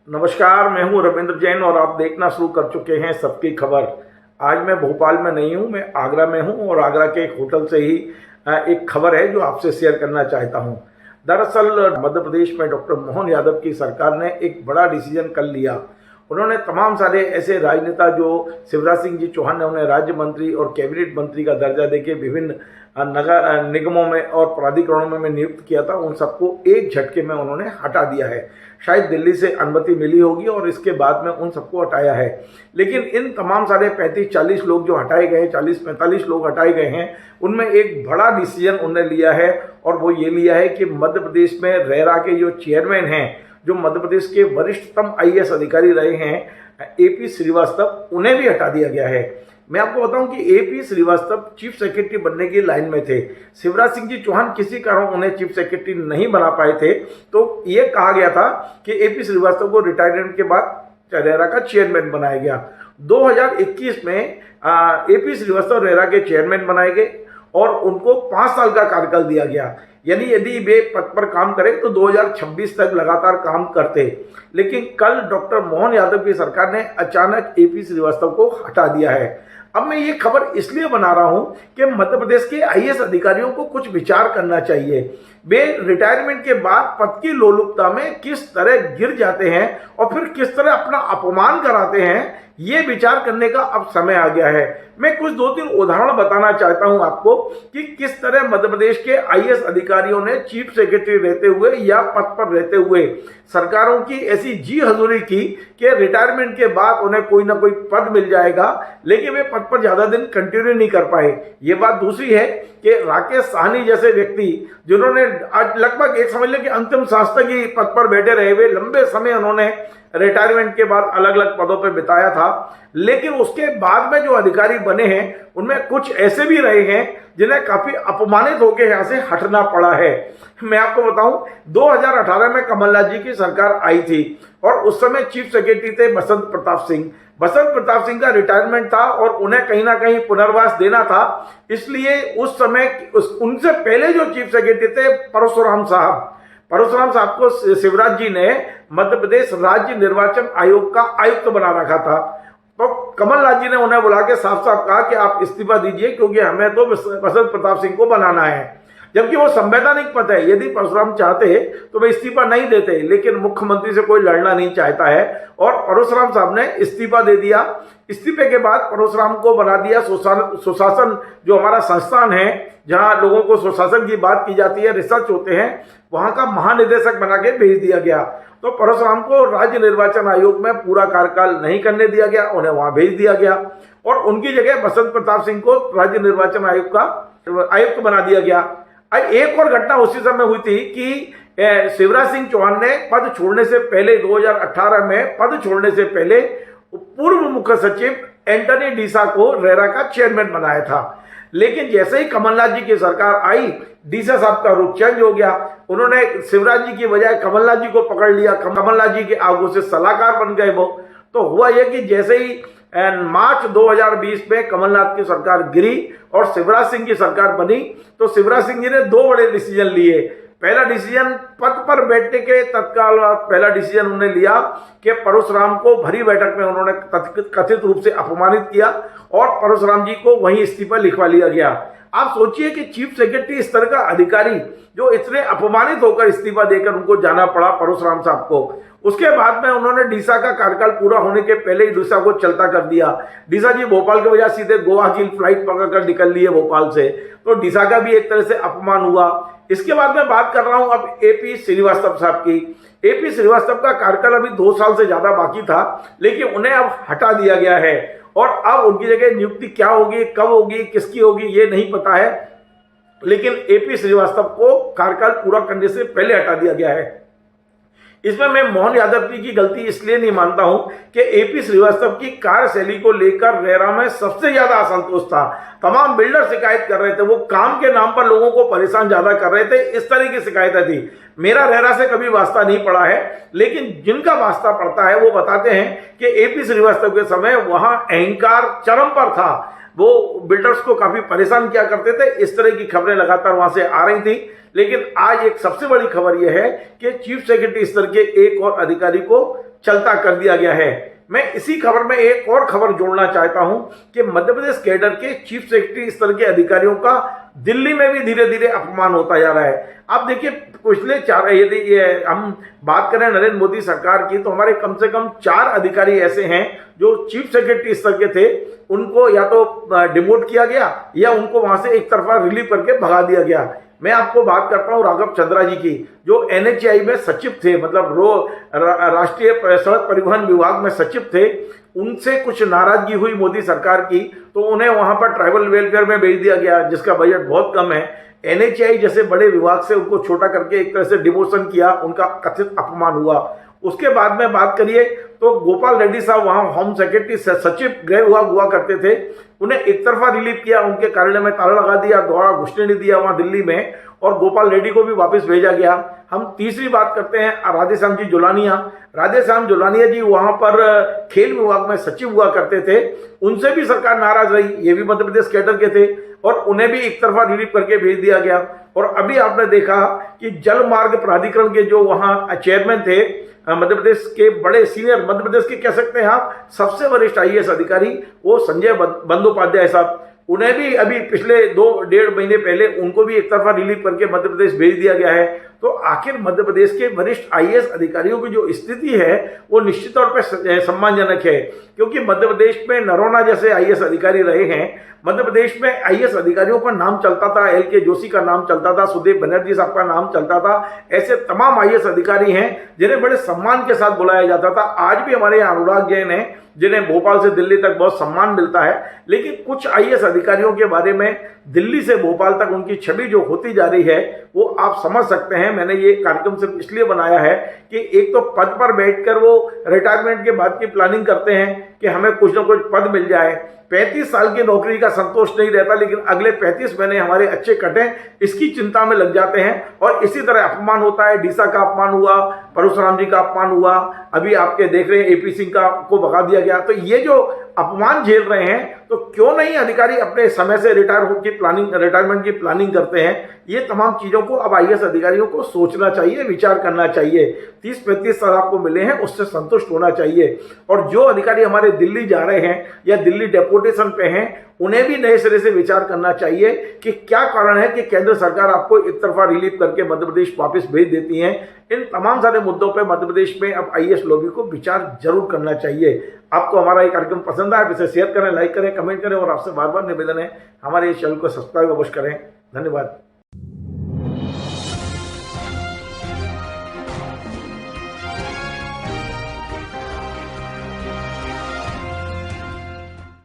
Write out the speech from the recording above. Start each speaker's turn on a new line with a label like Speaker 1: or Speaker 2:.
Speaker 1: नमस्कार, मैं हूं रविंद्र जैन और आप देखना शुरू कर चुके हैं सबकी खबर। आज मैं भोपाल में नहीं हूं, मैं आगरा में हूं और आगरा के एक होटल से ही एक खबर है जो आपसे शेयर करना चाहता हूं। दरअसल मध्य प्रदेश में डॉक्टर मोहन यादव की सरकार ने एक बड़ा डिसीजन कर लिया। उन्होंने तमाम सारे ऐसे राजनेता जो शिवराज सिंह जी चौहान ने उन्हें राज्य मंत्री और कैबिनेट मंत्री का दर्जा देके विभिन्न नगर निगमों में और प्राधिकरणों में नियुक्त किया था, उन सबको एक झटके में उन्होंने हटा दिया है। शायद दिल्ली से अनुमति मिली होगी और इसके बाद में उन सबको हटाया है। लेकिन इन तमाम सारे 35-40 लोग जो हटाए गए हैं, 40-45 लोग हटाए गए हैं, उनमें एक बड़ा डिसीजन उन्होंने लिया है और वो ये लिया है कि मध्य प्रदेश में रेरा के जो चेयरमैन हैं, जो मध्य प्रदेश के वरिष्ठतम आईएएस अधिकारी रहे हैं एपी श्रीवास्तव, उन्हें भी हटा दिया गया है। मैं आपको बताऊं कि एपी श्रीवास्तव चीफ सेक्रेटरी बनने की लाइन में थे। शिवराज सिंह जी चौहान किसी कारण उन्हें चीफ सेक्रेटरी नहीं बना पाए थे, तो ये कहा गया था कि एपी श्रीवास्तव को रिटायरमेंट के बाद रेरा का चेयरमैन बनाया गया। 2021 में एपी श्रीवास्तव रेरा के चेयरमैन बनाए गए और उनको 5 साल का कार्यकाल दिया गया। यानी यदि वे पद पर काम करें तो 2026 तक लगातार काम करते। लेकिन कल डॉक्टर मोहन यादव की सरकार ने अचानक एपी श्रीवास्तव को हटा दिया है। अब मैं ये खबर इसलिए बना रहा हूं कि मध्य प्रदेश के आईएएस अधिकारियों को कुछ विचार करना चाहिए। वे रिटायरमेंट के बाद पद की लोलुपता में किस तरह गिर जाते हैं और फिर किस तरह अपना अपमान कराते हैं, ये विचार करने का अब समय आ गया है। मैं कुछ 2-3 उदाहरण बताना चाहता हूं आपको कि किस तरह मध्य प्रदेश के आईएएस अधिकारियों ने चीफ सेक्रेटरी रहते हुए या पद पर रहते हुए सरकारों की ऐसी जी हजूरी की कि रिटायरमेंट के बाद उन्हें कोई ना कोई पद मिल जाएगा, लेकिन वे पद पर ज्यादा दिन कंटिन्यू नहीं कर पाए। ये बात दूसरी है कि राकेश साहनी जैसे व्यक्ति, जिन्होंने आज लगभग एक समझ लें कि अंतिम सांस तक ही पद पर बैठे रहे, वे लंबे समय उन्होंने रिटायरमेंट के बाद अलग अलग पदों पर बिताया था, लेकिन उसके बाद में जो अधिकारी बने हैं उनमें कुछ ऐसे भी रहे हैं जिन्हें काफी अपमानित होकर यहां से हटना पड़ा है। मैं आपको बताऊं, 2018 में कमलनाथ जी की सरकार आई थी और उस समय चीफ सेक्रेटरी थे बसंत प्रताप सिंह। बसंत प्रताप सिंह का रिटायरमेंट था और उन्हें कहीं ना कहीं पुनर्वास देना था, इसलिए उस समय उनसे पहले जो चीफ सेक्रेटरी थे परशुराम साहब को शिवराज जी ने मध्य प्रदेश राज्य निर्वाचन आयोग का आयुक्त बना रखा था। तो कमलनाथ जी ने उन्हें बुला के साफ साफ कहा कि आप इस्तीफा दीजिए क्योंकि हमें तो बसंत प्रताप सिंह को बनाना है। जबकि वो संवैधानिक पद है, यदि परशुराम चाहते तो वे इस्तीफा नहीं देते, लेकिन मुख्यमंत्री से कोई लड़ना नहीं चाहता है और परशुराम साहब ने इस्तीफा दे दिया। इस्तीफे के बाद परशुराम को बना दिया सुशासन, जो हमारा संस्थान है जहां लोगों को सुशासन की बात की जाती है, रिसर्च होते हैं, वहां का महानिदेशक बना के भेज दिया गया। तो परशुराम को राज्य निर्वाचन आयोग में पूरा कार्यकाल नहीं करने दिया गया, उन्हें वहां भेज दिया गया और उनकी जगह बसंत प्रताप सिंह को राज्य निर्वाचन आयोग का आयुक्त बना दिया गया। एक और घटना उसी समय हुई थी कि शिवराज सिंह चौहान ने पद छोड़ने से पहले 2018 में पद छोड़ने से पहले पूर्व मुख्य सचिव एंटनी डीसा को रेरा का चेयरमैन बनाया था। लेकिन जैसे ही कमलनाथ जी की सरकार आई, डीसा साहब का रुख चेंज हो गया। उन्होंने शिवराज जी की बजाय कमलनाथ जी को पकड़ लिया, कमलनाथ जी के आगू से सलाहकार बन गए वो। तो हुआ यह कि जैसे ही मार्च 2020 में कमलनाथ की सरकार गिरी और शिवराज सिंह की सरकार बनी, तो शिवराज सिंह जी ने 2 बड़े डिसीजन लिए। पहला डिसीजन, पद पर बैठने के तत्काल पहला डिसीजन उन्होंने लिया कि परशुराम को भरी बैठक में उन्होंने कथित रूप से अपमानित किया और परशुराम जी को वहीं इस्तीफा लिखवा लिया गया। आप सोचिए कि चीफ सेक्रेटरी इस तरह का अधिकारी जो इतने अपमानित होकर इस्तीफा देकर उनको जाना पड़ा परशुराम साहब को। उसके बाद में उन्होंने डीसा का कार्यकाल पूरा होने के पहले ही डीसा को चलता कर दिया। डीसा जी भोपाल के बजाय सीधे गोवा की फ्लाइट पकड़कर निकल लिए भोपाल से, तो डीसा का भी एक तरह से अपमान हुआ। इसके बाद मैं बात कर रहा हूं अब एपी श्रीवास्तव साहब की। एपी श्रीवास्तव का कार्यकाल अभी 2 साल से ज्यादा बाकी था, लेकिन उन्हें अब हटा दिया गया है और अब उनकी जगह नियुक्ति क्या होगी, कब होगी, किसकी होगी, ये नहीं पता है। लेकिन एपी श्रीवास्तव को कार्यकाल पूरा करने से पहले हटा दिया गया है। इसमें मैं मोहन यादव जी की गलती इसलिए नहीं मानता हूं कि एपी श्रीवास्तव की कार्यशैली को लेकर रेरा में सबसे ज्यादा असंतोष था। तमाम बिल्डर शिकायत कर रहे थे, वो काम के नाम पर लोगों को परेशान ज्यादा कर रहे थे, इस तरह की शिकायतें थी। मेरा रेरा से कभी वास्ता नहीं पड़ा है, लेकिन जिनका वास्ता पड़ता है वो बताते हैं कि एपी श्रीवास्तव के समय वहां अहंकार चरम पर था। वो बिल्डर्स को काफी परेशान किया करते थे। इस तरह की खबरें लगातार वहां से आ रही थी। लेकिन आज एक सबसे बड़ी खबर यह है कि चीफ सेक्रेटरी स्तर के एक और अधिकारी को चलता कर दिया गया है। मैं इसी खबर में एक और खबर जोड़ना चाहता हूं कि मध्य प्रदेश कैडर के चीफ सेक्रेटरी स्तर के अधिकारियों का दिल्ली में भी धीरे धीरे अपमान होता जा रहा है। आप देखिए, पिछले यदि हम बात करें नरेंद्र मोदी सरकार की, तो हमारे कम से कम 4 अधिकारी ऐसे हैं जो चीफ सेक्रेटरी स्तर के थे, उनको या तो डिमोट किया गया या उनको वहां से एक तरफा रिलीव करके भगा दिया गया। मैं आपको बात करता हूं राघव चंद्रा जी की, जो NHAI में सचिव थे, मतलब राष्ट्रीय सड़क परिवहन विभाग में सचिव थे। उनसे कुछ नाराजगी हुई मोदी सरकार की, तो उन्हें वहां पर ट्राइबल वेलफेयर में भेज दिया गया, जिसका बजट बहुत कम है। NHAI जैसे बड़े विभाग से उनको छोटा करके एक तरह से डिमोशन किया, उनका कथित अपमान हुआ। उसके बाद में बात करिए तो गोपाल रेड्डी साहब वहां होम सेक्रेटरी सचिव गृह विभाग हुआ करते थे, उन्हें एक तरफा रिलीव किया, उनके कार्यालय में ताला लगा दिया, दोबारा घुसने नहीं दिया वहां दिल्ली में, और गोपाल रेड्डी को भी वापस भेजा गया। हम तीसरी बात करते हैं राधेश्याम जी जोलानिया। राधेश्याम जोलानिया जी वहां पर खेल विभाग में सचिव हुआ करते थे, उनसे भी सरकार नाराज रही, ये भी मध्य प्रदेश कैडर के थे, और उन्हें भी एक तरफा रिलीव करके भेज दिया गया। और अभी आपने देखा कि जल मार्ग प्राधिकरण के जो वहां चेयरमैन थे, मध्य प्रदेश के बड़े सीनियर, मध्य प्रदेश के कह सकते हैं आप सबसे वरिष्ठ IAS अधिकारी, वो संजय बंदोपाध्याय साहब, उन्हें भी अभी पिछले 2-1.5 महीने पहले उनको भी एक तरफा रिलीव करके मध्य प्रदेश भेज दिया गया है। तो आखिर मध्य प्रदेश के वरिष्ठ IAS अधिकारियों की जो स्थिति है वो निश्चित तौर पर सम्मानजनक है, क्योंकि मध्य प्रदेश में नरोना जैसे IAS अधिकारी रहे हैं। मध्य प्रदेश में IAS अधिकारियों का नाम चलता था, LK जोशी का नाम चलता था, सुदेव बनर्जी साहब का नाम चलता था। ऐसे तमाम IAS अधिकारी हैं जिन्हें बड़े सम्मान के साथ बुलाया जाता था। आज भी हमारे यहाँ अनुराग जैन है, जिन्हें भोपाल से दिल्ली तक बहुत सम्मान मिलता है, लेकिन कुछ IAS अधिकारियों के बारे में दिल्ली से भोपाल तक उनकी छवि जो होती जा रही है वो आप समझ सकते हैं। मैंने ये कार्यक्रम सिर्फ इसलिए बनाया है कि एक तो पद पर बैठकर वो रिटायरमेंट के बाद की प्लानिंग करते हैं कि हमें कुछ ना कुछ पद मिल जाए। 35 साल की नौकरी का संतोष नहीं रहता, लेकिन अगले 35 महीने हमारे अच्छे कटें, इसकी चिंता में लग जाते हैं। और इसी तरह अपमान होता है, डीसा का अपमान हुआ, परशुराम जी का अपमान हुआ, अभी आपके देख रहे हैं AP सिंह का को भगा दिया गया। तो ये जो अपमान झेल रहे हैं, तो क्यों नहीं अधिकारी अपने समय से रिटायरमेंट की प्लानिंग करते हैं। ये तमाम चीजों को अब IAS अधिकारियों को सोचना चाहिए, विचार करना चाहिए। 30-35 साल आपको मिले हैं, उससे संतुष्ट होना चाहिए। और जो अधिकारी हमारे दिल्ली जा रहे हैं या दिल्ली डेपुटेशन पे हैं, उन्हें भी नए सिरे से विचार करना चाहिए कि क्या कारण है कि केंद्र सरकार आपको एक तरफा रिलीव करके मध्य प्रदेश वापस भेज देती है। इन तमाम सारे मुद्दों पे मध्य प्रदेश में अब IAS लॉबी को विचार जरूर करना चाहिए। आपको हमारा ये कार्यक्रम पसंद आए, इसे शेयर करें, लाइक करें, कमेंट करें, और आपसे बार बार निवेदन है हमारे इस चैनल को सब्सक्राइब अवश्य करें। धन्यवाद।